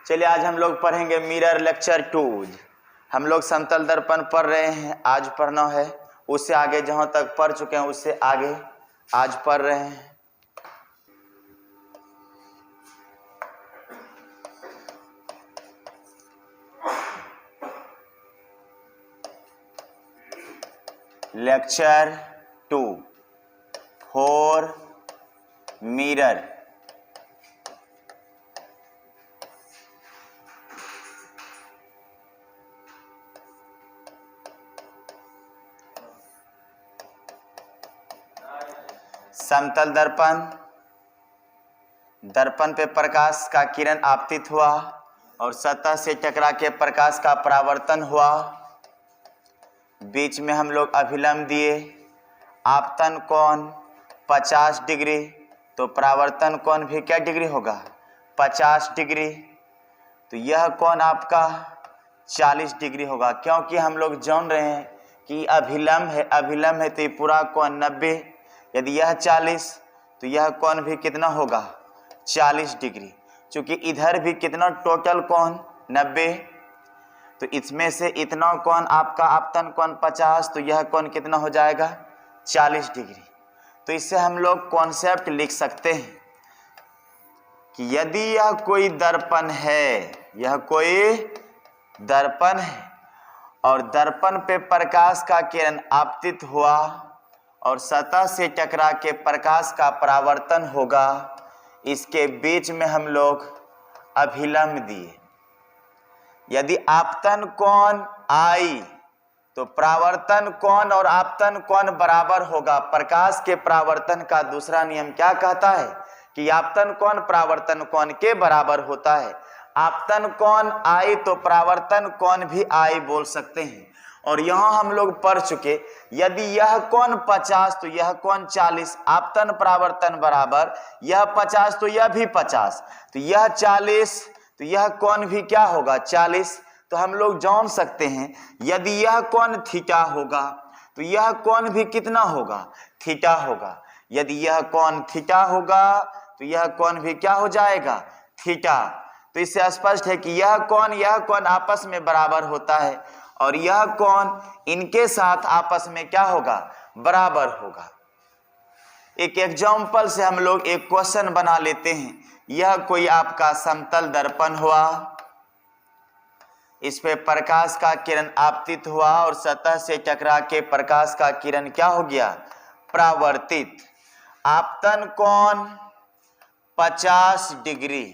चलिए आज हम लोग पढ़ेंगे मिरर लेक्चर 2। हम लोग समतल दर्पण पढ़ रहे हैं, आज पढ़ना है। उससे आगे जहाँ तक पढ़ चुके हैं उससे आगे आज पढ़ रहे हैं। Lecture 2 for mirror. समतल दर्पण, दर्पण पे प्रकाश का किरण आपतित हुआ और सतह से टकरा के प्रकाश का परावर्तन हुआ। बीच में हम लोग अभिलंब दिए। आपतन कोण 50 डिग्री, तो परावर्तन कोण भी क्या डिग्री होगा? 50 डिग्री। तो यह कोण आपका 40 डिग्री होगा, क्योंकि हम लोग जान रहे हैं कि अभिलंब है तो ये पूरा कोण 90। यदि यह 40 तो यह कोण भी कितना होगा? 40 डिग्री। चूँकि इधर भी कितना टोटल कोण 90, तो इसमें से इतना कोण आपका आपतन कोण 50, तो यह कोण कितना हो जाएगा? 40 डिग्री। तो इससे हम लोग कॉन्सेप्ट लिख सकते हैं कि यदि यह कोई दर्पण है, यह कोई दर्पण है और दर्पण पे प्रकाश का किरण आपतित हुआ और सतह से टकरा के प्रकाश का परावर्तन होगा, इसके बीच में हम लोग अभिलंब दिए। यदि आपतन कोण I तो परावर्तन कोण और आपतन कोण बराबर होगा। प्रकाश के परावर्तन का दूसरा नियम क्या कहता है कि आपतन कोण परावर्तन कोण के बराबर होता है। आपतन कोण I तो परावर्तन कोण भी I बोल सकते हैं। और यहाँ हम लोग पढ़ चुके, यदि यह कोण 50 तो यह कोण 40, आपतन परावर्तन बराबर, यह 50 तो यह भी 50, तो यह 40 तो यह कोण भी क्या होगा? 40। तो हम लोग जान सकते हैं यदि यह कोण थीटा होगा तो यह कोण भी कितना होगा? थीटा होगा। यदि यह कोण थीटा होगा तो यह कोण भी क्या हो जाएगा? थीटा। तो इससे स्पष्ट है कि यह कोण आपस में बराबर होता है और यह कोण इनके साथ आपस में क्या होगा? बराबर होगा। एक एग्जाम्पल से हम लोग एक क्वेश्चन बना लेते हैं। यह कोई आपका समतल दर्पण हुआ, इस पे प्रकाश का किरण आपतित हुआ और सतह से टकरा के प्रकाश का किरण क्या हो गया? परावर्तित। आपतन कोण 50 डिग्री,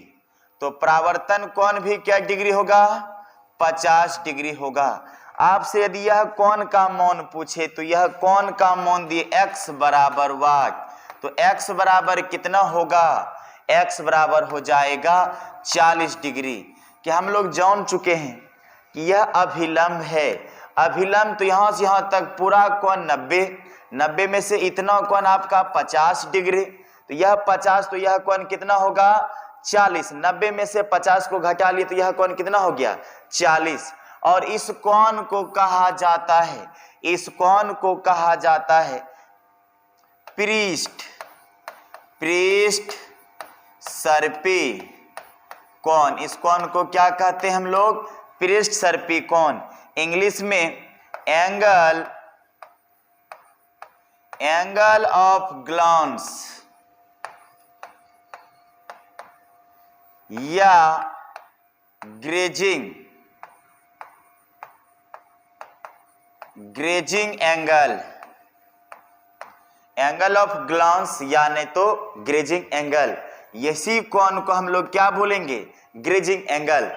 तो परावर्तन कोण भी क्या डिग्री होगा? 50 डिग्री होगा। आपसे यदि यह कोण का मान पूछे तो यह कोण का मान दिए x बराबर वाट, तो x बराबर कितना होगा? x बराबर हो जाएगा 40 डिग्री। कि हम लोग जान चुके हैं कि यह अभिलंब है। अभिलंब तो यहाँ से यहाँ तक पूरा कोण 90 में से इतना कोण आपका 50 डिग्री, तो यह 50 तो यह कोण कितना होगा? 40। 90 में से 50 को घटा लिए तो यह कोण कितना हो गया? 40। और इस कोण को कहा जाता है, इस कोण को कहा जाता है पृष्ठ सर्पी कोण। इस कोण को क्या कहते हैं हम लोग? पृष्ठ सर्पी कोण। इंग्लिश में एंगल ऑफ ग्लांस या grazing angle, angle of glance या नहीं तो ग्रेजिंग एंगल, इसी कोण को हम लोग क्या बोलेंगे? Grazing angle.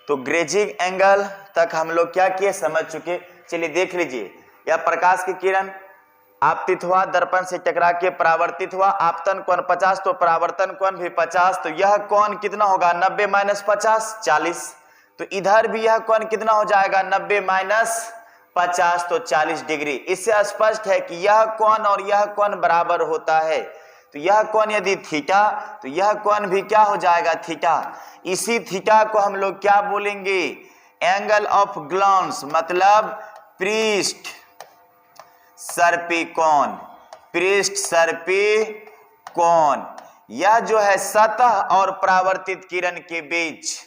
तो ग्रेजिंग एंगल तक हम लोग क्या किए? समझ चुके। चलिए देख लीजिए, यह प्रकाश की किरण आपतित हुआ, दर्पण से टकरा के परावर्तित हुआ। आपतन कोण 50 तो परावर्तन कोण भी 50, तो यह कोण कितना होगा? 90 - 50 40। तो इधर भी यह कोण कितना हो जाएगा? 90 - 50 तो 40 डिग्री। इससे स्पष्ट है कि यह कोण और यह कोण बराबर होता है। तो यह कोण यदि थीटा तो यह कोण भी क्या हो जाएगा? थीटा। इसी थीटा को हम लोग क्या बोलेंगे? एंगल ऑफ ग्लांस, मतलब पृष्ठ सर्पी कोण। पृष्ठ सर्पी कोण यह जो है सतह और परावर्तित किरण के बीच,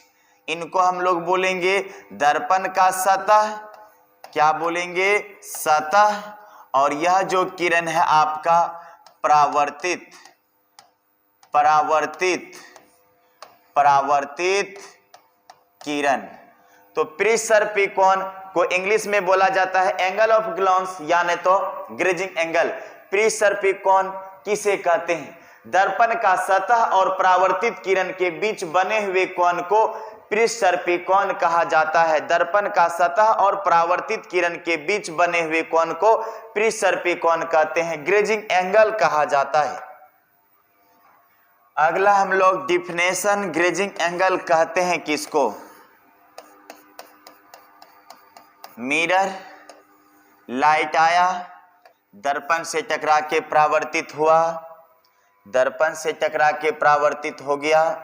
इनको हम लोग बोलेंगे दर्पण का सतह। क्या बोलेंगे? सतह। और यह जो किरण है आपका परावर्तित किरण। तो पृष्ठ सर्पी कोण को इंग्लिश में बोला जाता है एंगल ऑफ ग्लांस, यानी तो ग्रेजिंग एंगल। पृष्ठ सर्पी कोण किसे कहते हैं? दर्पण का सतह और परावर्तित किरण के बीच बने हुए कोण को पृष्ठ सर्पी कोण कहा जाता है। दर्पण का सतह और परावर्तित किरण के बीच बने हुए कोण को पृष्ठ सर्पी कोण कहते हैं, ग्रेजिंग एंगल कहा जाता है। अगला हम लोग डिफिनेशन, ग्रेजिंग एंगल कहते हैं किसको? मिरर, लाइट आया, दर्पण से टकरा के परावर्तित हुआ, दर्पण से टकरा के परावर्तित हो गया,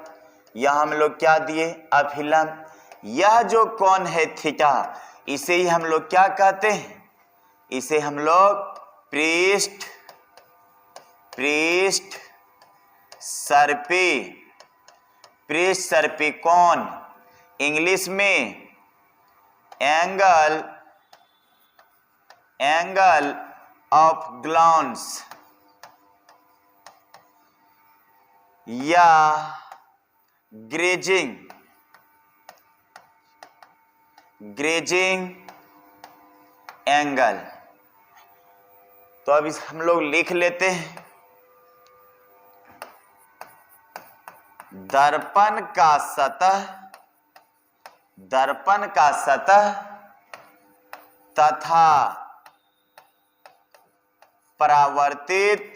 यह हम लोग क्या दिए? अभिलंब। यह जो कोण है थीटा, इसे ही हम लोग क्या कहते हैं? इसे हम लोग पृष्ठ सर्पी कोण, इंग्लिश में एंगल ऑफ ग्लांस या ग्रेजिंग एंगल। तो अब इस हम लोग लिख लेते हैं, दर्पण का सतह तथा परावर्तित,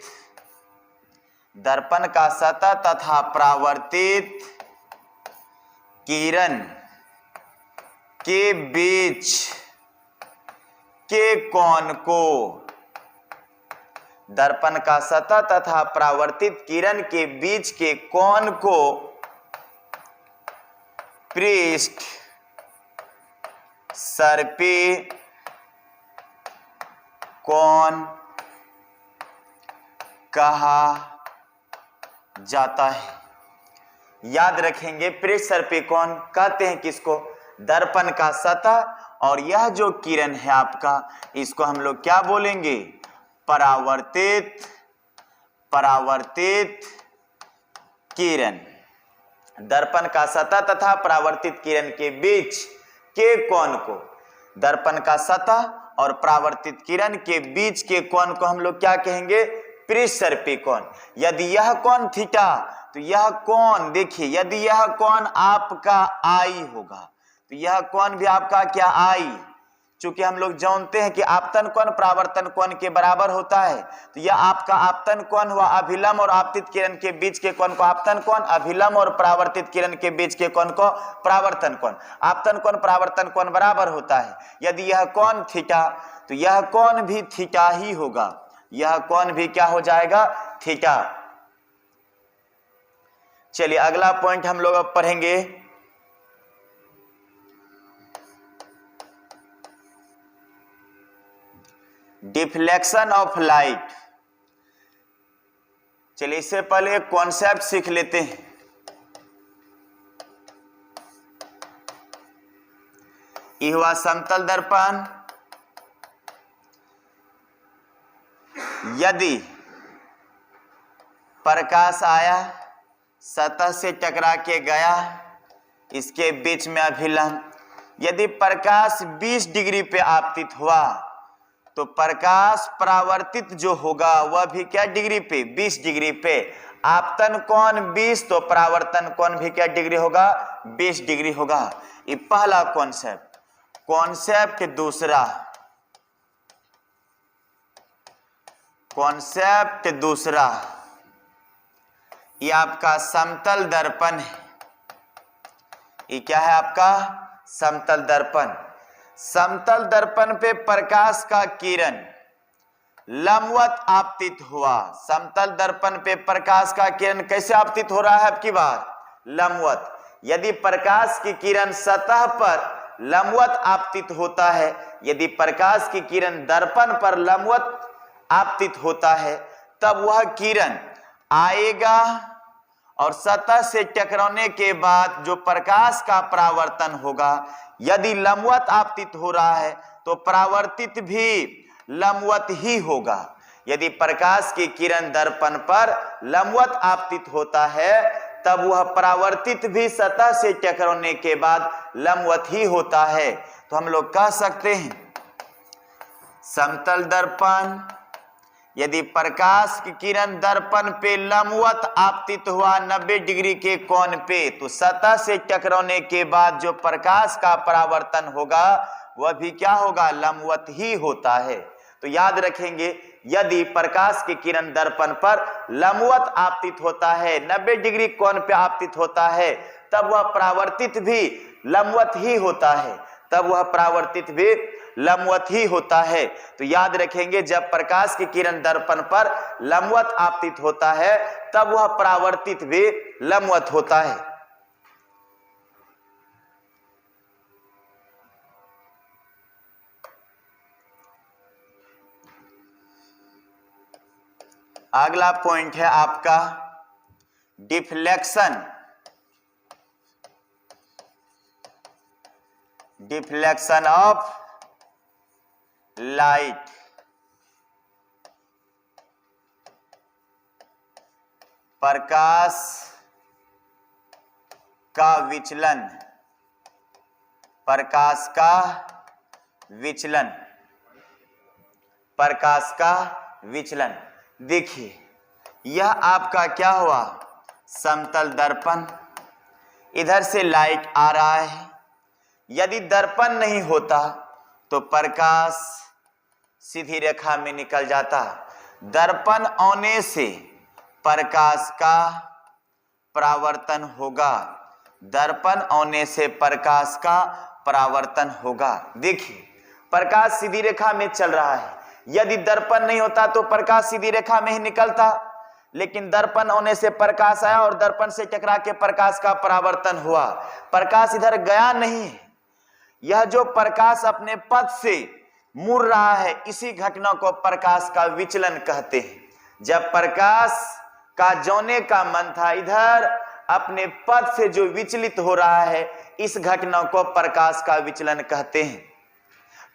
दर्पण का सतह तथा परावर्तित किरण के बीच के कोण को, दर्पण का सतह तथा परावर्तित किरण के बीच के कोण को पृष्ठ सर्पी कोण कहा जाता है। याद रखेंगे, पृष्ठ सर्पी कोण कहते हैं किसको? दर्पण का सतह और यह जो किरण है आपका, इसको हम लोग क्या बोलेंगे? परावर्तित किरण। दर्पण का सतह तथा परावर्तित किरण के बीच के कोण को, दर्पण का सतह और परावर्तित किरण के बीच के कोण को हम लोग क्या कहेंगे? पृष्ठ सर्पी कोण। यदि यह कोण थीटा, तो यह कोण देखिए, यदि यह कोण आपका आई होगा, तो यह कोण भी आपका क्या? आई। चूंकि हम लोग जानते हैं कि आपतन कोण परावर्तन कोण के बराबर होता है, तो यह आपका आपतन कोण हुआ। अभिलंब और आपतित किरण के बीच के कोण को आपतन कोण, अभिलंब और परावर्तित किरण के बीच के कोण को परावर्तन कोण। आपतन कोण परावर्तन कोण बराबर होता है। यदि यह कोण थीटा, तो यह कोण भी थीटा ही होगा, यह कोण भी क्या हो जाएगा? थीटा। चलिए अगला पॉइंट हम लोग अब पढ़ेंगे, डिफ्लेक्शन ऑफ लाइट। चलिए इससे पहले एक कॉन्सेप्ट सीख लेते हैं। ये हुआ समतल दर्पण। यदि प्रकाश आया, सतह से टकरा के गया, इसके बीच में अभिलंब। यदि प्रकाश 20 डिग्री पे आपतित हुआ, तो प्रकाश परावर्तित जो होगा वह भी क्या डिग्री पे? 20 डिग्री पे। आपतन कोण 20, तो परावर्तन कोण भी क्या डिग्री होगा? 20 डिग्री होगा। ये पहला कॉन्सेप्ट। कॉन्सेप्ट दूसरा, ये आपका समतल दर्पण है। ये क्या है आपका? समतल दर्पण। समतल दर्पण पे प्रकाश का किरण लंबवत आपतित हुआ। समतल दर्पण पे प्रकाश का किरण कैसे आपतित हो रहा है आपकी बार? लंबवत। यदि प्रकाश की किरण सतह पर लंबवत आपतित होता है, यदि प्रकाश की किरण दर्पण पर लंबवत आपतित होता है, तब वह किरण आएगा और सतह से टकराने के बाद जो प्रकाश का परावर्तन होगा, यदि लंबवत आपतित हो रहा है तो परावर्तित भी लंबवत ही होगा। यदि प्रकाश की किरण दर्पण पर लंबवत आपतित होता है तब वह परावर्तित भी सतह से टकराने के बाद लंबवत ही होता है। तो हम लोग कह सकते हैं समतल दर्पण, यदि प्रकाश की किरण दर्पण पे लंबवत आपतित हुआ 90 डिग्री के कोण पे, तो सतह से टकराने के बाद जो प्रकाश का परावर्तन होगा वह भी क्या होगा, लंबवत ही होता है। तो याद रखेंगे, यदि प्रकाश की किरण दर्पण पर लंबवत आपतित होता है, 90 डिग्री कोण पे आपतित होता है, तब वह परावर्तित भी लंबवत ही होता है, तब वह परावर्तित भी लंबवत ही होता है। तो याद रखेंगे, जब प्रकाश की किरण दर्पण पर लंबवत आपतित होता है तब वह परावर्तित भी लंबवत होता है। अगला पॉइंट है आपका डिफ्लेक्शन। Deflection of light. प्रकाश का विचलन, प्रकाश का विचलन, प्रकाश का विचलन। देखिए, यह आपका क्या हुआ, समतल दर्पण, इधर से लाइट आ रहा है। यदि दर्पण नहीं होता तो प्रकाश सीधी रेखा में निकल जाता। दर्पण आने से प्रकाश का परावर्तन होगा, दर्पण आने से प्रकाश का परावर्तन होगा। देखिए, प्रकाश सीधी रेखा में चल रहा है, यदि दर्पण नहीं होता तो प्रकाश सीधी रेखा में ही निकलता, लेकिन दर्पण होने से प्रकाश आया और दर्पण से टकरा के प्रकाश का परावर्तन हुआ। प्रकाश इधर गया नहीं है, यह जो प्रकाश अपने पथ से मुड़ रहा है, इसी घटना को प्रकाश का विचलन कहते हैं। जब प्रकाश का जाने का मन था, इधर अपने पथ से जो विचलित हो रहा है, इस घटना को प्रकाश का विचलन कहते हैं।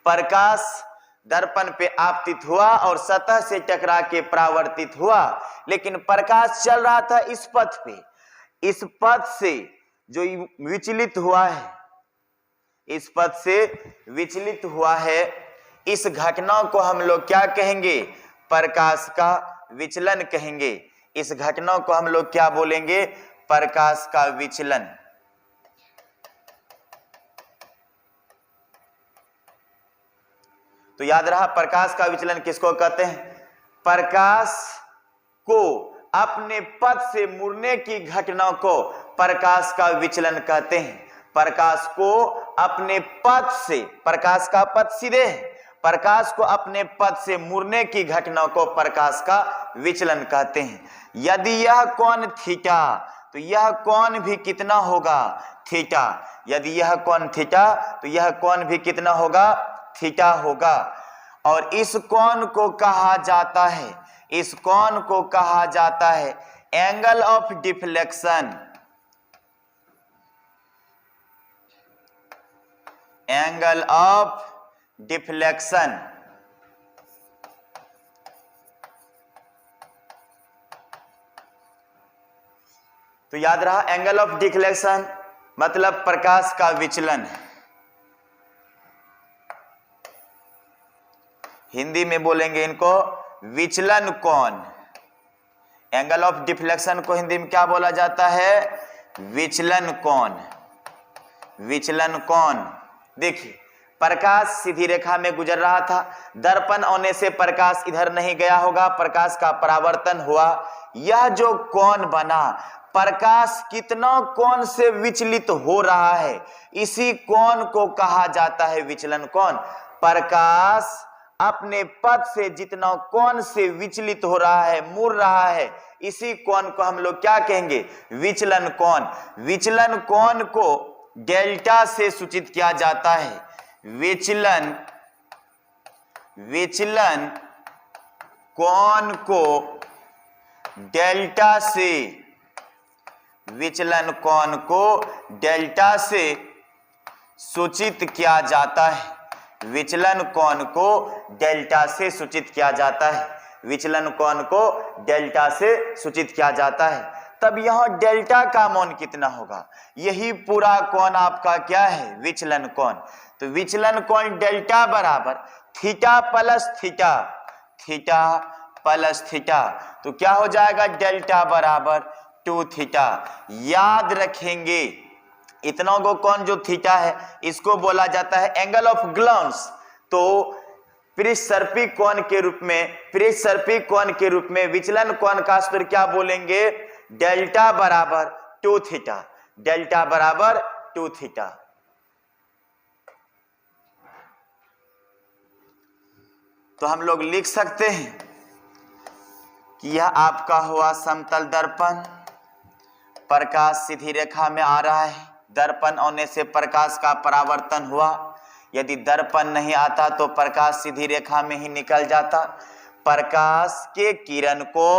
प्रकाश दर्पण पे आपतित हुआ और सतह से टकरा के परावर्तित हुआ, लेकिन प्रकाश चल रहा था इस पथ पे, इस पथ से जो विचलित हुआ है, इस पथ से विचलित हुआ है, इस घटना को हम लोग क्या कहेंगे, प्रकाश का विचलन कहेंगे। इस घटना को हम लोग क्या बोलेंगे, प्रकाश का विचलन। तो याद रहा, प्रकाश का विचलन किसको कहते हैं, प्रकाश को अपने पथ से मुड़ने की घटना को प्रकाश का विचलन कहते हैं। प्रकाश को अपने पथ से, प्रकाश का पथ सीधे है, प्रकाश को अपने पथ से मुड़ने की घटना को प्रकाश का विचलन कहते हैं। यदि यह कोण थीटा, तो यह कोण भी कितना होगा, थीटा। यदि यह कोण थीटा, तो यह कोण भी कितना होगा, थीटा होगा। और इस कोण को कहा जाता है, इस कोण को कहा जाता है angle of deflection. Angle of deflection. तो याद रहा, एंगल ऑफ डिफ्लेक्शन मतलब प्रकाश का विचलन। हिंदी में बोलेंगे इनको विचलन कोण। एंगल ऑफ डिफ्लेक्शन को हिंदी में क्या बोला जाता है, विचलन कोण। विचलन कोण। देखिए, प्रकाश सीधी रेखा में गुजर रहा था, दर्पण आने से प्रकाश इधर नहीं गया होगा, प्रकाश का परावर्तन हुआ। यह जो कोण बना, प्रकाश कितना कोण से विचलित हो रहा है, इसी कोण को कहा जाता है विचलन कोण। प्रकाश अपने पथ से जितना कोण से विचलित हो रहा है, मुड़ रहा है, इसी कोण को हम लोग क्या कहेंगे, विचलन कोण। विचलन कोण को डेल्टा से सूचित किया जाता है। विचलन कोण को डेल्टा से विचलन कोण को डेल्टा से सूचित किया जाता है। विचलन कोण को डेल्टा से सूचित किया जाता है। विचलन कोण को डेल्टा से सूचित किया जाता है। तब यह डेल्टा का मान कितना होगा? यही पूरा कोण आपका क्या है? विचलन कोण। तो विचलन कोण डेल्टा बराबर theta plus theta, theta plus theta. तो क्या हो जाएगा? डेल्टा बराबर 2 थीटा। याद रखेंगे इतना को कोण जो थीटा है इसको बोला जाता है एंगल ऑफ ग्लांस। तो पृष्ठसर्पी कोण के रूप में, पृष्ठसर्पी कोण के रूप में विचलन कोण का सूत्र क्या बोलेंगे? डेल्टा बराबर 2 थीटा, डेल्टा बराबर 2 थीटा। तो हम लोग लिख सकते हैं कि यह आपका हुआ समतल दर्पण, प्रकाश सीधी रेखा में आ रहा है। दर्पण आने से प्रकाश का परावर्तन हुआ। यदि दर्पण नहीं आता तो प्रकाश सीधी रेखा में ही निकल जाता। प्रकाश के किरण को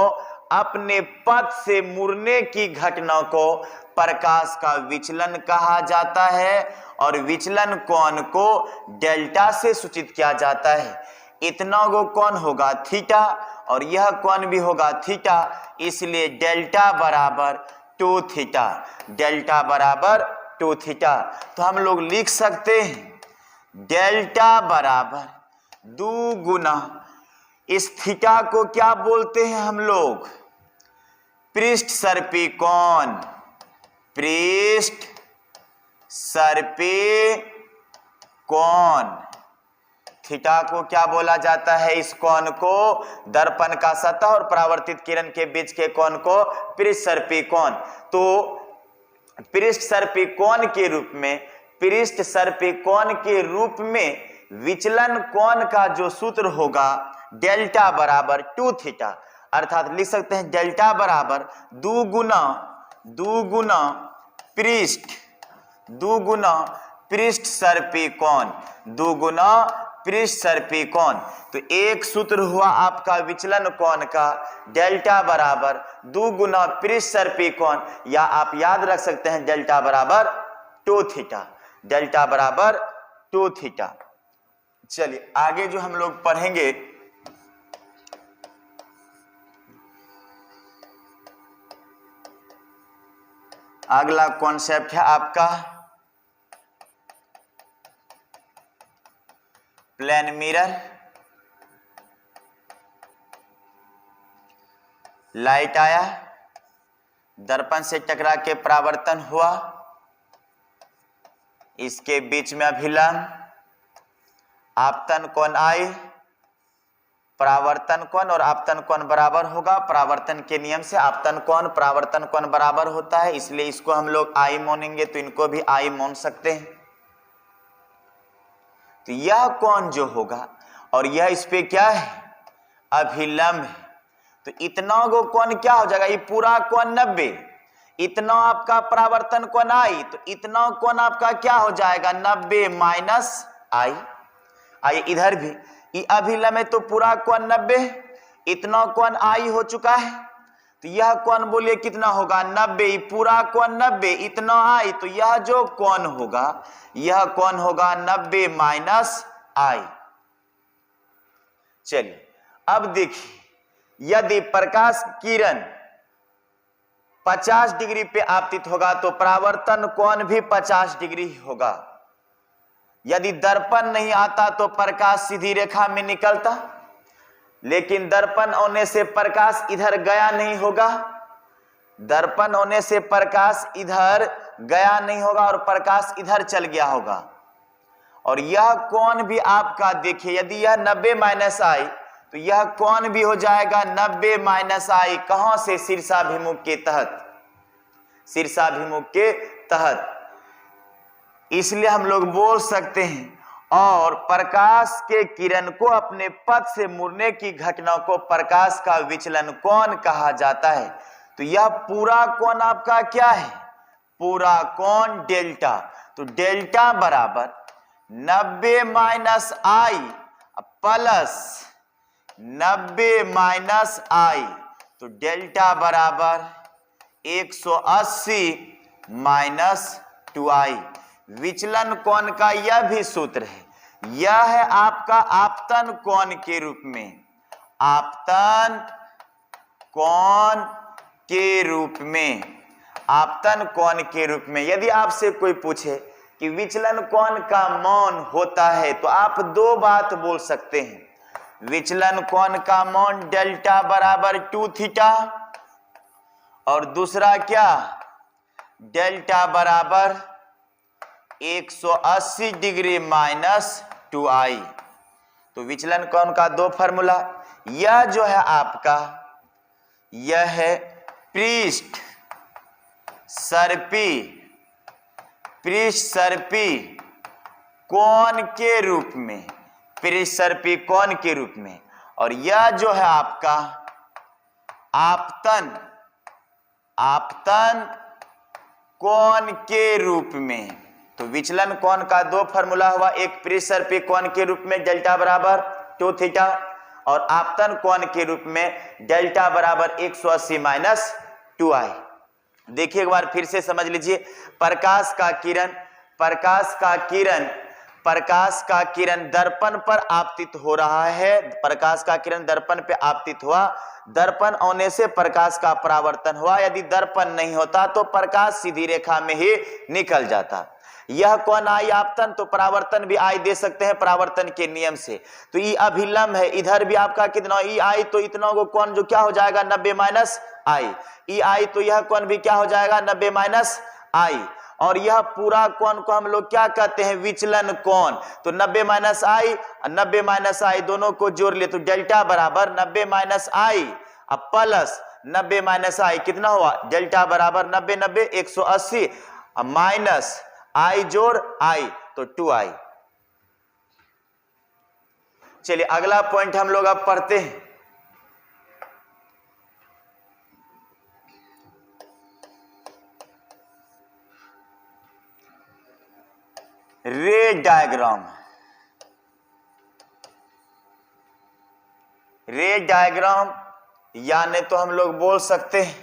अपने पथ से मुड़ने की घटना को प्रकाश का विचलन कहा जाता है और विचलन कोण को डेल्टा से सूचित किया जाता है। इतना को कोण होगा थीटा और यह कोण भी होगा थीटा, इसलिए डेल्टा बराबर 2 थीटा, डेल्टा बराबर 2 थीटा। तो हम लोग लिख सकते हैं डेल्टा बराबर 2 गुना इस थीटा को क्या बोलते हैं हम लोग? पृष्ठ सर्पी कोण, पृष्ठ सर्पी कोण। थीटा को क्या बोला जाता है? इस कोण को दर्पण का सतह और परावर्तित किरण के बीच के कोण को पृष्ठ सर्पी कोण। तो पृष्ठ सर्पी कोण के रूप में, पृष्ठ सर्पी कोण के रूप में विचलन कोण का जो सूत्र होगा डेल्टा बराबर 2 थीटा, अर्थात लिख सकते हैं डेल्टा बराबर 2 गुना पृष्ठ सर्पी कोण, 2 गुना पृष्ठ सर्पी कोण। तो एक सूत्र हुआ आपका विचलन कोण का डेल्टा बराबर 2 गुना पृष्ठ सर्पी कोण, या आप याद रख सकते हैं डेल्टा बराबर 2 थीटा, डेल्टा बराबर 2 थीटा। चलिए आगे जो हम लोग पढ़ेंगे अगला कॉन्सेप्ट है आपका प्लेन मिरर। लाइट आया, दर्पण से टकरा के परावर्तन हुआ, इसके बीच में अभिलंब, आपतन कोण आई, परावर्तन कोण और आपतन कोण बराबर होगा। परावर्तन के नियम से आपतन कोण परावर्तन कोण बराबर होता है, इसलिए इसको हम लोग आई मानेंगे, तो इनको भी आई मान सकते हैं। तो यह कोण जो होगा और यह इस पे क्या है? अभिलंब है। तो इतना को कोण क्या हो जाएगा? ये पूरा कोण 90, इतना आपका परावर्तन कोण आई, तो इतना कोण आपका क्या हो जाएगा? 90 माइनस आई। आइए इधर भी ये अभिलंब है तो पूरा कोण 90, इतना कोण आई हो चुका है, तो यह कोण बोलिए कितना होगा? 90। पूरा कोण 90, इतना आई, तो यह जो कोण होगा यह कोण होगा 90 माइनस आई। चलिए अब देखिए, यदि प्रकाश किरण 50 डिग्री पे आपतित होगा तो परावर्तन कोण भी 50 डिग्री होगा। यदि दर्पण नहीं आता तो प्रकाश सीधी रेखा में निकलता, लेकिन दर्पण होने से प्रकाश इधर गया नहीं होगा, दर्पण होने से प्रकाश इधर गया नहीं होगा और प्रकाश इधर चल गया होगा। और यह कोण भी आपका देखिए, यदि यह 90 माइनस आई तो यह कोण भी हो जाएगा 90 माइनस आई। कहां से? शीर्षाभिमुख के तहत, शीर्षाभिमुख के तहत। इसलिए हम लोग बोल सकते हैं, और प्रकाश के किरण को अपने पथ से मुड़ने की घटना को प्रकाश का विचलन कोण कहा जाता है। तो यह पूरा कोण आपका क्या है? पूरा कोण डेल्टा। तो डेल्टा बराबर 90 माइनस आई प्लस 90 माइनस आई, तो डेल्टा बराबर 180 माइनस 2i। विचलन कोण का यह भी सूत्र है, यह है आपका आपतन कोण के रूप में, आपतन कोण के रूप में, आपतन कोण के रूप में। यदि आपसे कोई पूछे कि विचलन कोण का मान होता है तो आप दो बात बोल सकते हैं। विचलन कोण का मान डेल्टा बराबर 2 थीटा, और दूसरा क्या, डेल्टा बराबर 180 डिग्री माइनस 2i। तो विचलन कोण का दो फार्मूला, यह जो है आपका, यह है पृष्ठ सर्पी कोण के रूप में, पृष्ठ सर्पी कोण के रूप में, और यह जो है आपका आपतन कोण के रूप में। तो विचलन कोण का दो फार्मूला हुआ, एक पृष्ठ सर्पी कोण के रूप में डेल्टा बराबर 2 थीटा, और आपतन कोण के रूप में डेल्टा बराबर 180 माइनस 2i। देखिए एक बार फिर से समझ लीजिए, प्रकाश का किरण दर्पण पर आपतित हो रहा है, प्रकाश का किरण दर्पण पे आपतित हुआ, दर्पण होने से प्रकाश का परावर्तन हुआ। यदि दर्पण नहीं होता तो प्रकाश सीधी रेखा में ही निकल जाता। यह कोण आई आपतन, तो परावर्तन भी आई दे सकते हैं परावर्तन के नियम से। तो ई अभिलंब है, इधर भी आपका कितना ई आई, तो इतना को कोण जो क्या हो जाएगा 90 माइनस आई, ई आई तो यह कोण भी क्या हो जाएगा 90 माइनस आई। और यह पूरा कोण को हम लोग क्या कहते हैं, विचलन कोण। तो 90 माइनस आई और 90 माइनस आई दोनों को जोड़ ले तो डेल्टा बराबर 90 माइनस आई अब प्लस 90 माइनस आई कितना हुआ, डेल्टा बराबर 90 90 180 माइनस आई जोड़ आई तो 2i। चलिए अगला पॉइंट हम लोग अब पढ़ते हैं। रे डायग्राम यानी तो हम लोग बोल सकते हैं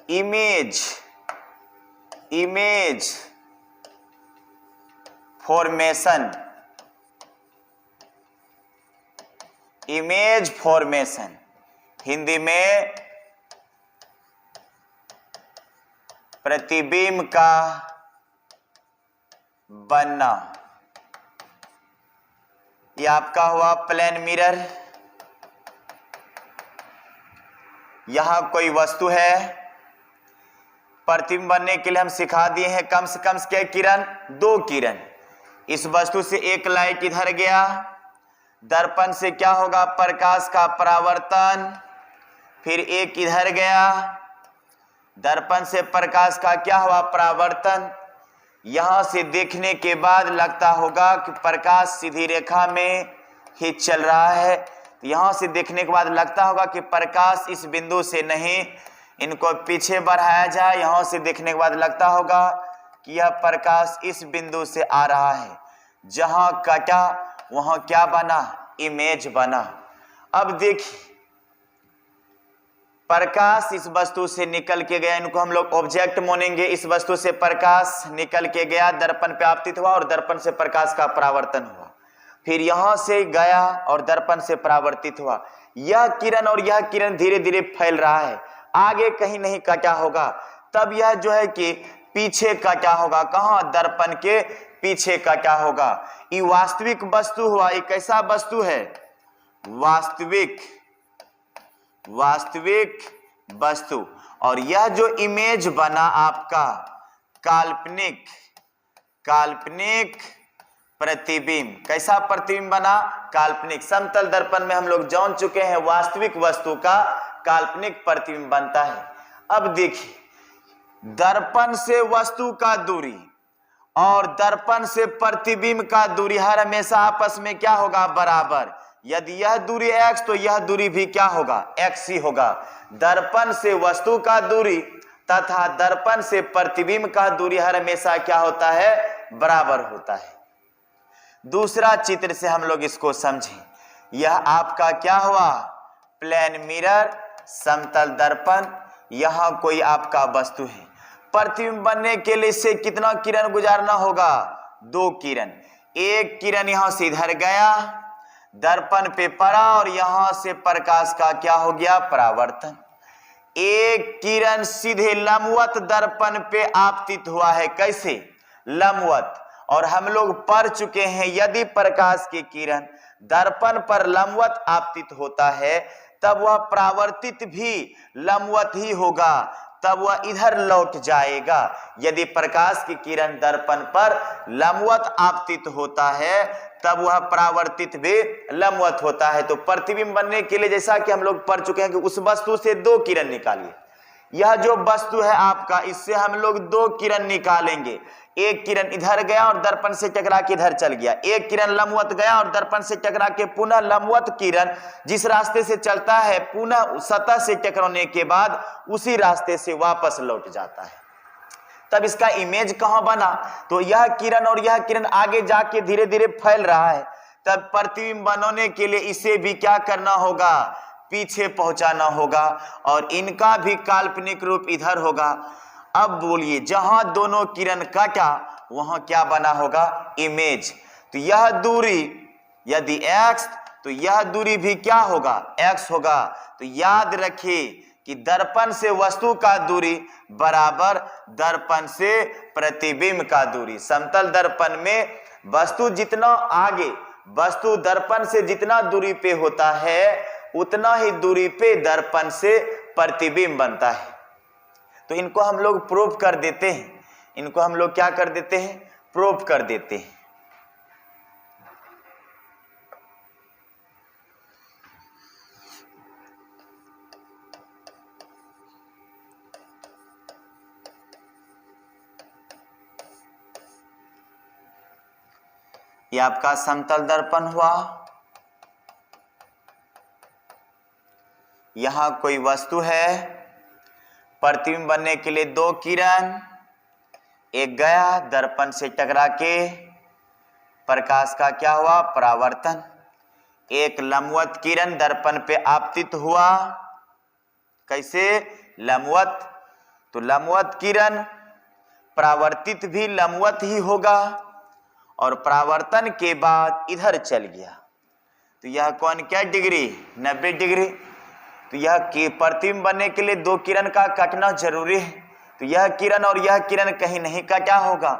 इमेज फॉर्मेशन, हिंदी में प्रतिबिंब का बनना। ये आपका हुआ प्लेन मिरर, यहां कोई वस्तु है, प्रतिबिंब बनने के लिए हम सिखा दिए हैं कम से कम क्या किरण, 2 किरण। इस वस्तु से एक लाइट इधर गया, दर्पण से क्या होगा प्रकाश का परावर्तन, फिर एक इधर गया, दर्पण से प्रकाश का क्या हुआ परावर्तन। यहां से देखने के बाद लगता होगा कि प्रकाश सीधी रेखा में ही चल रहा है, तो यहां से देखने के बाद लगता होगा कि प्रकाश इस बिंदु से नहीं, इनको पीछे बढ़ाया जाए। यहां से देखने के बाद लगता होगा कि यह प्रकाश इस बिंदु से आ रहा है, जहां कटा वहां क्या बना, इमेज बना। अब देखिए प्रकाश इस वस्तु से निकल के गया, इनको हम लोग ऑब्जेक्ट मानेंगे। इस वस्तु से प्रकाश निकल के गया, दर्पण पे आपतित हुआ और दर्पण से प्रकाश का परावर्तन हुआ, फिर यहां से गया और दर्पण से परावर्तित हुआ। यह किरण और यह किरण धीरे धीरे फैल रहा है, आगे कहीं नहीं कटा होगा, तब यह जो है कि पीछे कटा होगा, कहां, दर्पण के पीछे कटा होगा। ये वास्तविक वस्तु हुआ, ये कैसा वस्तु है, वास्तविक वस्तु। और यह जो इमेज बना आपका काल्पनिक प्रतिबिंब, कैसा प्रतिबिंब बना, काल्पनिक। समतल दर्पण में हम लोग जान चुके हैं वास्तविक वस्तु का काल्पनिक प्रतिबिंब बनता है। अब देखिए दर्पण से वस्तु का दूरी और दर्पण से प्रतिबिंब का दूरी हर हमेशा आपस में क्या होगा, बराबर। यदि यह दूरी x तो यह दूरी भी क्या होगा, x ही होगा। दर्पण से वस्तु का दूरी तथा दर्पण से प्रतिबिंब का दूरी हर हमेशा क्या होता है, बराबर होता है। दूसरा चित्र से हम लोग इसको समझें। यह आपका क्या हुआ, प्लेन मिरर, समतल दर्पण। यहाँ कोई आपका वस्तु है। प्रतिबिंब बनने के लिए इससे कितना किरण गुजारना होगा, 2 किरण। एक किरण यहां से इधर गया, दर्पण पे पड़ा और यहां से प्रकाश का क्या हो गया, परावर्तन। एक किरण सीधे लंबवत दर्पण पे आपतित हुआ है। कैसे, लंबवत। और हम लोग पढ़ चुके हैं यदि प्रकाश की किरण दर्पण पर लंबवत आपतित होता है तब वह परावर्तित भी लंबवत ही होगा, तब वह इधर लौट जाएगा। यदि प्रकाश की किरण दर्पण पर लंबवत आपतित होता है तब वह परावर्तित भी लंबवत होता है। तो प्रतिबिंब बनने के लिए जैसा कि हम लोग पढ़ चुके हैं कि उस वस्तु से 2 किरण निकालिए। यह जो वस्तु है आपका, इससे हम लोग 2 किरण निकालेंगे। एक किरण इधर गया और दर्पण से टकरा के इधर चल गया, एक किरण लंबवत गया और दर्पण से टकरा के पुनः लंबवत किरण जिस रास्ते से चलता है पुनः सतह से टकराने के बाद उसी रास्ते से वापस लौट जाता है। तब इसका इमेज कहां बना, तो यह किरण और यह किरण आगे जाके धीरे धीरे फैल रहा है। तब प्रतिबिंब बनाने के लिए इसे भी क्या करना होगा, पीछे पहुंचाना होगा और इनका भी काल्पनिक रूप इधर होगा। अब बोलिए, जहां दोनों किरण काटा वहां क्या बना होगा, इमेज। तो यह दूरी यदि x तो यह दूरी भी क्या होगा, x होगा। तो याद रखिए कि दर्पण से वस्तु का दूरी बराबर दर्पण से प्रतिबिंब का दूरी। समतल दर्पण में वस्तु जितना आगे, वस्तु दर्पण से जितना दूरी पे होता है उतना ही दूरी पे दर्पण से प्रतिबिंब बनता है। तो इनको हम लोग प्रूफ कर देते हैं, इनको हम लोग क्या कर देते हैं, प्रूफ कर देते हैं। ये आपका समतल दर्पण हुआ। यहां कोई वस्तु है, प्रतिबिंब बनने के लिए 2 किरण, एक गया दर्पण से टकरा के प्रकाश का क्या हुआ, परावर्तन। एक लंबवत किरण दर्पण पे आपतित हुआ, कैसे, लंबवत। तो लंबवत किरण परावर्तित भी लंबवत ही होगा और परावर्तन के बाद इधर चल गया। तो यह कौन क्या डिग्री, 90 डिग्री। तो यह प्रतिबिंब बनने के लिए 2 किरण का कटना जरूरी है। तो यह किरण और यह किरण कहीं नहीं कटा होगा,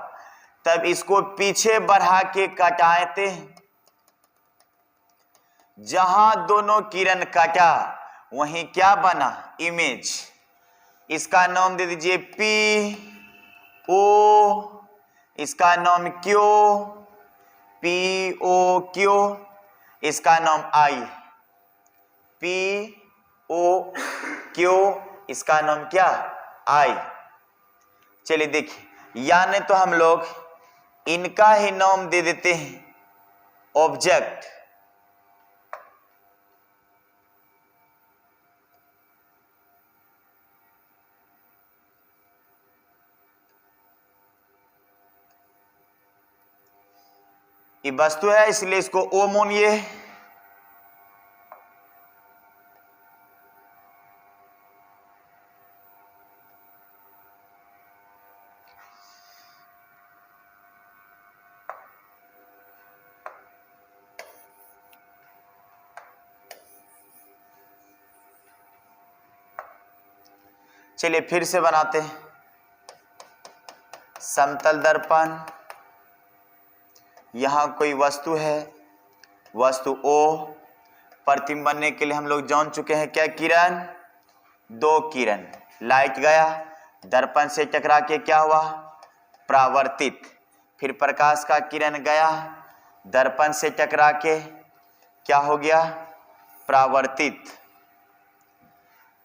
तब इसको पीछे बढ़ा के कटाते हैं। जहां दोनों किरण कटा वहीं क्या बना, इमेज। इसका नाम दे दीजिए P O, इसका नाम Q, P O Q, इसका नाम I, P O Q, इसका नाम क्या, I। चलिए देखिए, यानी तो हम लोग इनका ही नाम दे देते हैं ऑब्जेक्ट। ये वस्तु है इसलिए इसको O मानिए। चलिए फिर से बनाते हैं। समतल दर्पण, यहां कोई वस्तु है, वस्तु O। प्रतिबिंब बनने के लिए हम लोग जान चुके हैं क्या, किरण, 2 किरण। लाइट गया दर्पण से टकरा के क्या हुआ, परावर्तित। फिर प्रकाश का किरण गया दर्पण से टकरा के क्या हो गया, परावर्तित।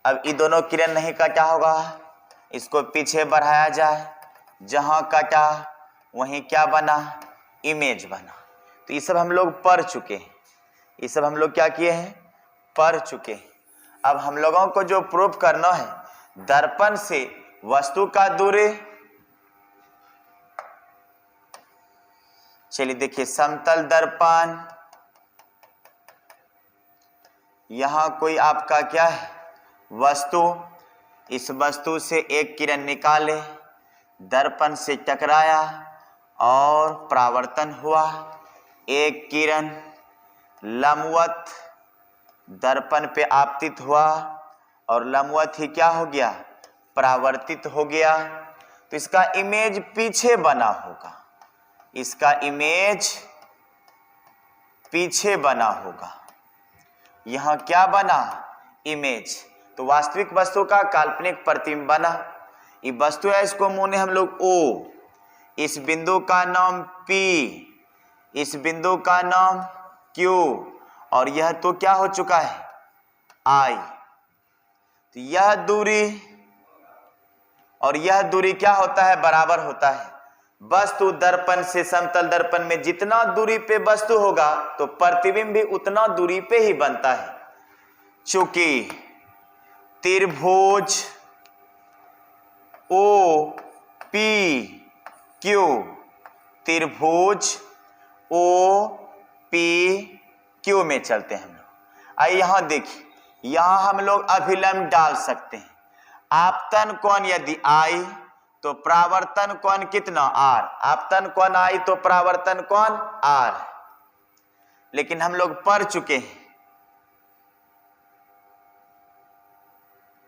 अब ये दोनों किरण नहीं कटा होगा, इसको पीछे बढ़ाया जाए, जहां कटा वहीं क्या बना, इमेज बना। तो ये सब हम लोग पढ़ चुके हैं, ये सब हम लोग क्या किए हैं, पढ़ चुके हैं। अब हम लोगों को जो प्रूफ करना है, दर्पण से वस्तु का दूरी। चलिए देखिए, समतल दर्पण यहाँ कोई आपका क्या है, वस्तु, इस वस्तु से एक किरण निकाले, दर्पण से टकराया और परावर्तन हुआ। एक किरण लंबवत दर्पण पे आपतित हुआ और लंबवत ही क्या हो गया, परावर्तित हो गया। तो इसका इमेज पीछे बना होगा, इसका इमेज पीछे बना होगा। यहाँ क्या बना, इमेज। तो वास्तविक वस्तु का काल्पनिक प्रतिबिंब बना। ये वस्तु है, इसको माने हम लोग O, इस बिंदु का नाम P, इस बिंदु का नाम Q, और यह तो क्या हो चुका है, I। तो यह दूरी और यह दूरी क्या होता है, बराबर होता है। वस्तु दर्पण से समतल दर्पण में जितना दूरी पे वस्तु होगा तो प्रतिबिंब भी उतना दूरी पे ही बनता है। चूंकि त्रिभुज OPQ, त्रिभुज OPQ में चलते हैं हम लोग। आइए यहां देखिए, यहां हम लोग अभिलंब डाल सकते हैं। आपतन कोण यदि I तो परावर्तन कोण कितना, R। आपतन कोण I तो परावर्तन कोण R। लेकिन हम लोग पढ़ चुके हैं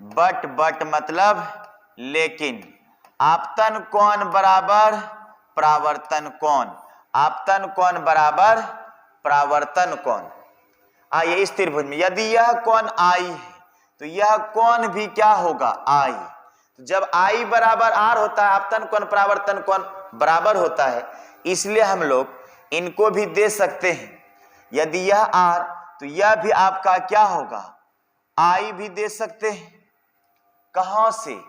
बट मतलब लेकिन, आपतन कोण बराबर परावर्तन कोण, आपतन कोण बराबर परावर्तन कोण। आइए इस त्रिभुज में यदि यह कोण I है तो यह कोण भी क्या होगा, I। तो जब I बराबर R होता है, आपतन कोण परावर्तन कोण बराबर होता है, इसलिए हम लोग इनको भी दे सकते हैं। यदि यह R तो यह भी आपका क्या होगा, I भी दे सकते हैं। कहां से,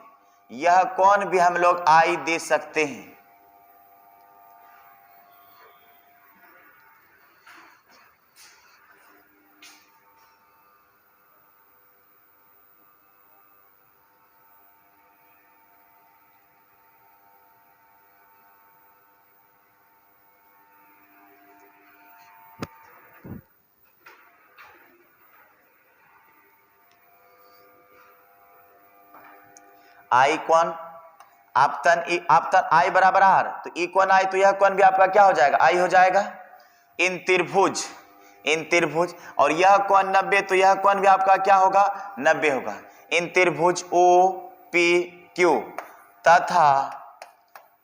यह कोण भी हम लोग I दे सकते हैं। I कोण आपतन I बराबर R, तो E कोण I, तो यह कोण भी आपका क्या हो जाएगा, I हो जाएगा। इन त्रिभुज और यह कोण 90, तो यह कोण भी आपका क्या होगा, 90 होगा। इन त्रिभुज OPQ तथा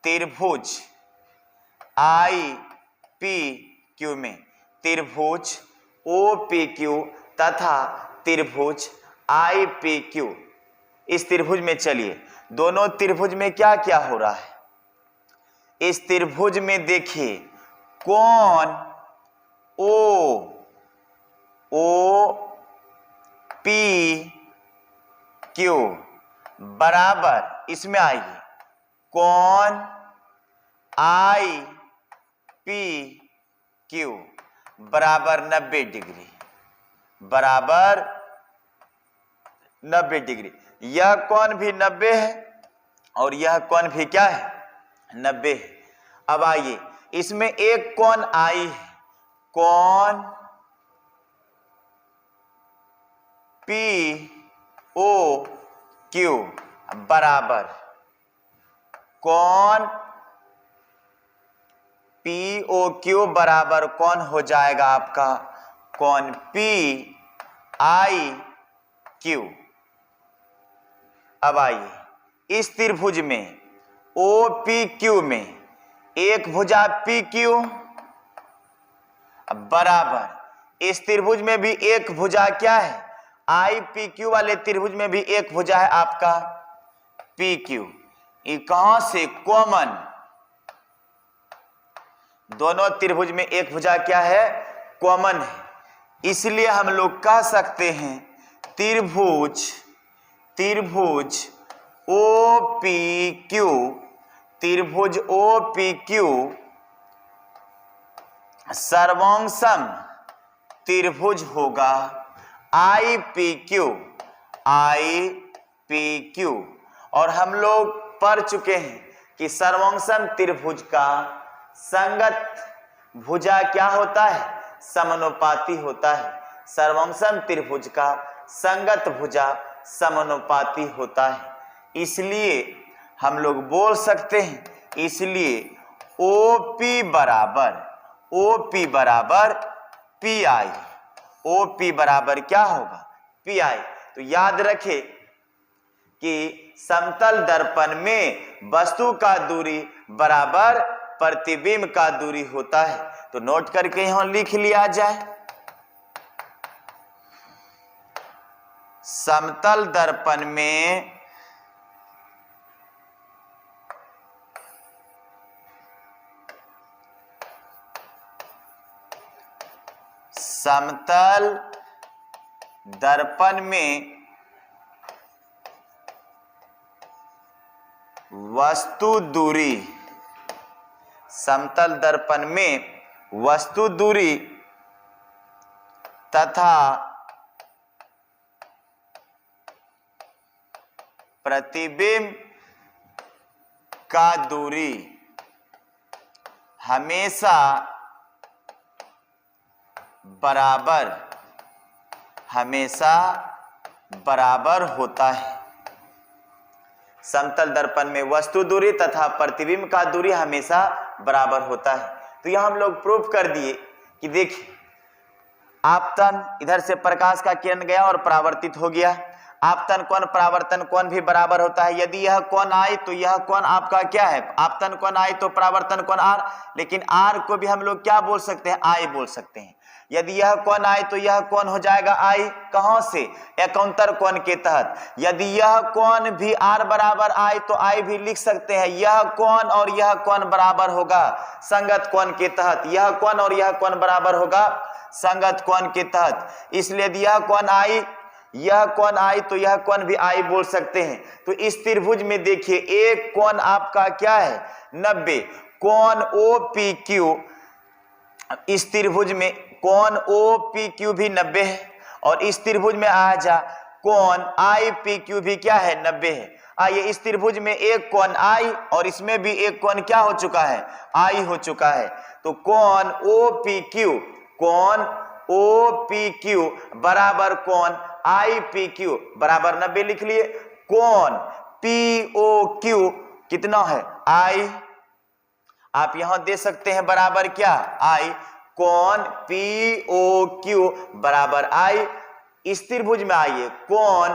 त्रिभुज IPQ में, त्रिभुज OPQ तथा त्रिभुज IPQ, इस त्रिभुज में चलिए, दोनों त्रिभुज में क्या क्या हो रहा है। इस त्रिभुज में देखिए कोण OPQ बराबर, इसमें आइए, कोण IPQ बराबर 90 डिग्री, बराबर 90 डिग्री। यह कोण भी 90 है और यह कोण भी क्या है, 90 है। अब आइए, इसमें एक कोण I है, कोण POQ बराबर, कोण POQ बराबर कौन हो जाएगा आपका, कोण PIQ। अब आइए, इस त्रिभुज में OPQ में एक भुजा PQ बराबर, इस त्रिभुज में भी एक भुजा क्या है, IPQ वाले त्रिभुज में भी एक भुजा है आपका PQ। ये कहां से, कॉमन, दोनों त्रिभुज में एक भुजा क्या है, कॉमन है। इसलिए हम लोग कह सकते हैं त्रिभुज OPQ, त्रिभुज OPQ सर्वांगसम त्रिभुज होगा IPQ। और हम लोग पढ़ चुके हैं कि सर्वांगसम त्रिभुज का संगत भुजा क्या होता है, समानुपाती होता है। सर्वंसम त्रिभुज का संगत भुजा समानुपाती होता है। इसलिए हम लोग बोल सकते हैं, इसलिए OP बराबर PI, OP बराबर क्या होगा, PI। तो याद रखें कि समतल दर्पण में वस्तु का दूरी बराबर प्रतिबिंब का दूरी होता है। तो नोट करके यहां लिख लिया जाए, समतल दर्पण में समतल दर्पण में वस्तु दूरी, समतल दर्पण में वस्तु दूरी तथा प्रतिबिंब का दूरी हमेशा बराबर होता है। समतल दर्पण में वस्तु दूरी तथा प्रतिबिंब का दूरी हमेशा बराबर होता है। तो यह हम लोग प्रूफ कर दिए कि देखिए, आपतन, इधर से प्रकाश का किरण गया और परावर्तित हो गया। आपतन कोण परावर्तन कोण भी बराबर होता है। यदि यह कोण आई तो यह कोण आपका क्या है, आपतन कोण आई तो परावर्तन कोण R, लेकिन R को भी हम लोग क्या बोल सकते हैं, I बोल सकते हैं। यदि यह कोण आए तो यह कोण हो जाएगा I, कहां से, एकांतर कोण के तहत। यदि यह कोण भी R बराबर I तो I भी लिख सकते हैं, यह कोण और यह कोण बराबर होगा संगत कोण के तहत, यह कोण और यह कोण बराबर होगा संगत कोण के तहत। इसलिए यदि यह कोण I, यह कोण I तो यह कोण भी I बोल सकते हैं। तो इस त्रिभुज में देखिए, एक कोण आपका क्या है 90, कोण OPQ, इस त्रिभुज में कोण OPQ भी 90 है, और इस त्रिभुज में आ जा कोण IPQ भी क्या है 90 है। आइए, इस त्रिभुज में एक कोण I और इसमें भी एक कोण क्या हो चुका है, I हो चुका है। तो कोण OPQ बराबर कोण IPQ बराबर 90 लिख लिए। कोण POQ कितना है I, आप यहां दे सकते हैं बराबर क्या I, कोण POQ बराबर I। इस त्रिभुज में आइए, कोण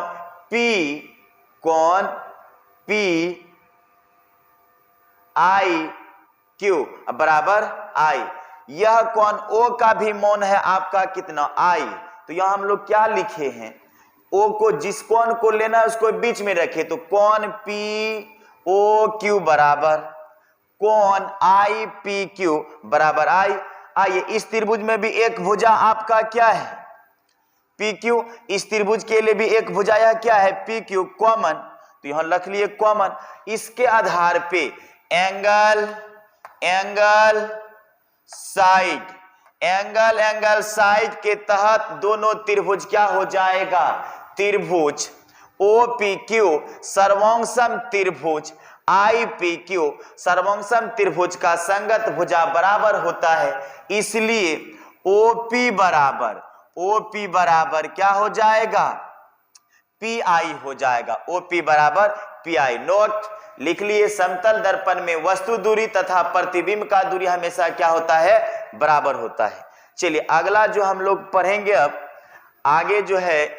PIQ बराबर I। यह कोण O का भी मान है आपका कितना I। तो यहां हम लोग क्या लिखे हैं, O को, जिस कोण को लेना है उसको बीच में रखे, तो कोण POQ बराबर कोण IPQ बराबर I। आइए, इस त्रिभुज में भी एक भुजा आपका क्या है PQ, इस त्रिभुज के लिए भी एक भुजा यह क्या है PQ कॉमन। तो यहां लिख लिए कॉमन। इसके आधार पे एंगल साइड के तहत दोनों त्रिभुज क्या हो जाएगा, त्रिभुज OPQ सर्वांगसम त्रिभुज IPQ सर्वांगसम त्रिभुज का संगत भुजा बराबर होता है। इसलिए OP बराबर क्या हो जाएगा, PI हो जाएगा, OP बराबर PI। नोट लिख लिए, समतल दर्पण में वस्तु दूरी तथा प्रतिबिंब का दूरी हमेशा क्या होता है, बराबर होता है। चलिए, अगला जो हम लोग पढ़ेंगे अब आगे जो है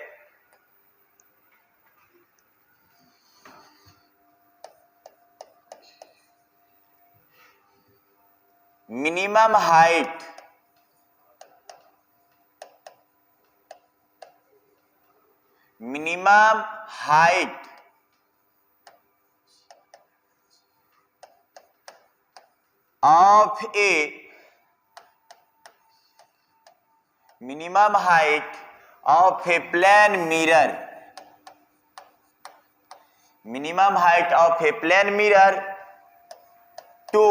minimum height of a plane mirror, minimum height of a plane mirror to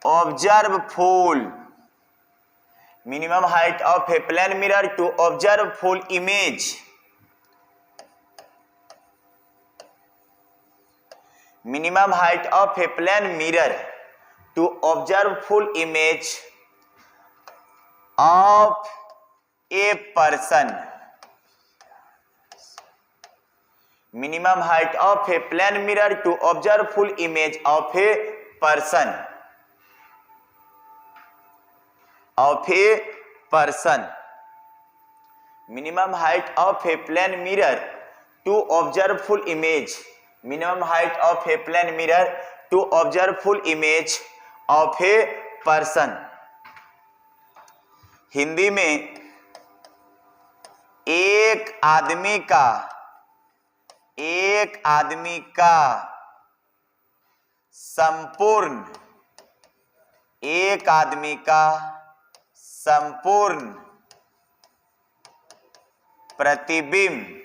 observe full, minimum height of a plane mirror to observe full image, minimum height of a plane mirror to observe full image of a person. Minimum height of a plane mirror to observe full image of a person. Of a person. Minimum height of a plane mirror to observe full image. Minimum height of a plane mirror to observe full image of a person. Hindi में एक आदमी का संपूर्ण प्रतिबिंब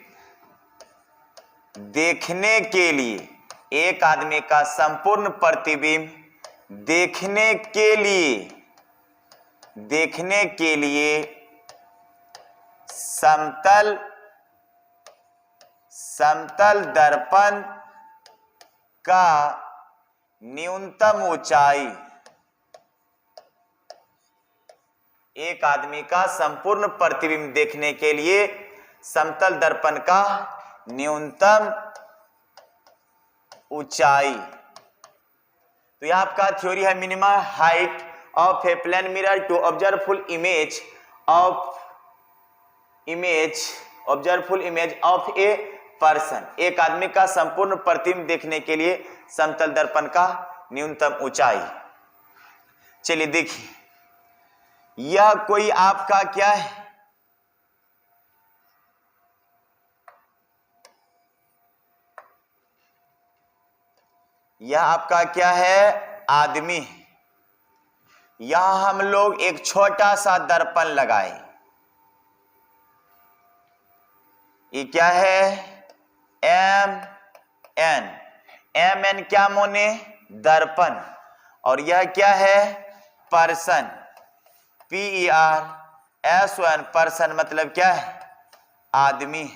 देखने के लिए, एक आदमी का संपूर्ण प्रतिबिंब देखने के लिए समतल दर्पण का न्यूनतम ऊंचाई, एक आदमी का संपूर्ण प्रतिबिंब देखने के लिए समतल दर्पण का न्यूनतम ऊंचाई। तो यह आपका थ्योरी है minimum height of a plane mirror to observe full image of a person. एक आदमी का संपूर्ण प्रतिबिंब देखने के लिए समतल दर्पण का न्यूनतम ऊंचाई। चलिए देखिए, यह कोई आपका क्या है, यह आपका क्या है, आदमी। यहां हम लोग एक छोटा सा दर्पण लगाए। ये क्या है, एम एन क्या मोने, दर्पण। और यह क्या है, पर्सन, PERSON, पर्सन मतलब क्या है, आदमी।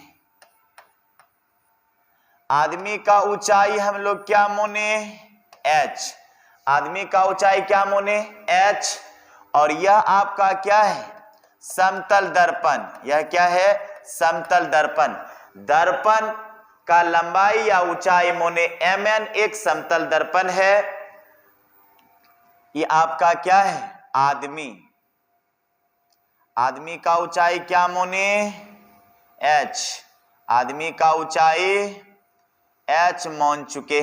आदमी का ऊंचाई हम लोग क्या मोने, h। आदमी का ऊंचाई क्या मोने, h। और यह आपका क्या है, समतल दर्पण। यह क्या है, समतल दर्पण। दर्पण का लंबाई या ऊंचाई मोने mn एक समतल दर्पण है। ये आपका क्या है, आदमी। आदमी का ऊंचाई क्या मोने, h। आदमी का ऊंचाई h मान चुके।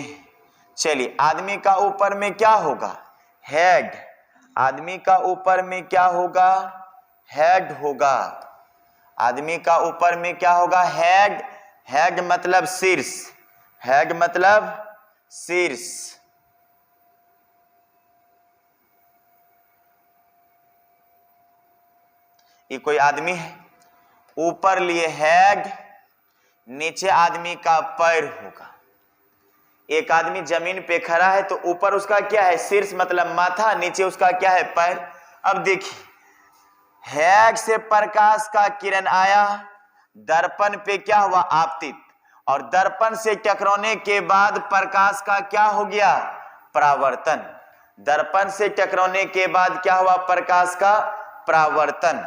चलिए, आदमी का ऊपर में क्या होगा, हेड। आदमी का ऊपर में क्या होगा, हेड होगा। आदमी का ऊपर में क्या होगा, हेड। हेड मतलब शीर्ष, हेड मतलब शीर्ष। ये कोई आदमी है, ऊपर लिए हेड, नीचे आदमी का पैर होगा। एक आदमी जमीन पे खड़ा है तो ऊपर उसका क्या है, शीर्ष मतलब माथा, नीचे उसका क्या है, पैर। अब देखिए, हेड से प्रकाश का किरण आया, दर्पण पे क्या हुआ, आपतित। और दर्पण से टकराने के बाद प्रकाश का क्या हो गया, परावर्तन। दर्पण से टकराने के बाद क्या हुआ, प्रकाश का परावर्तन।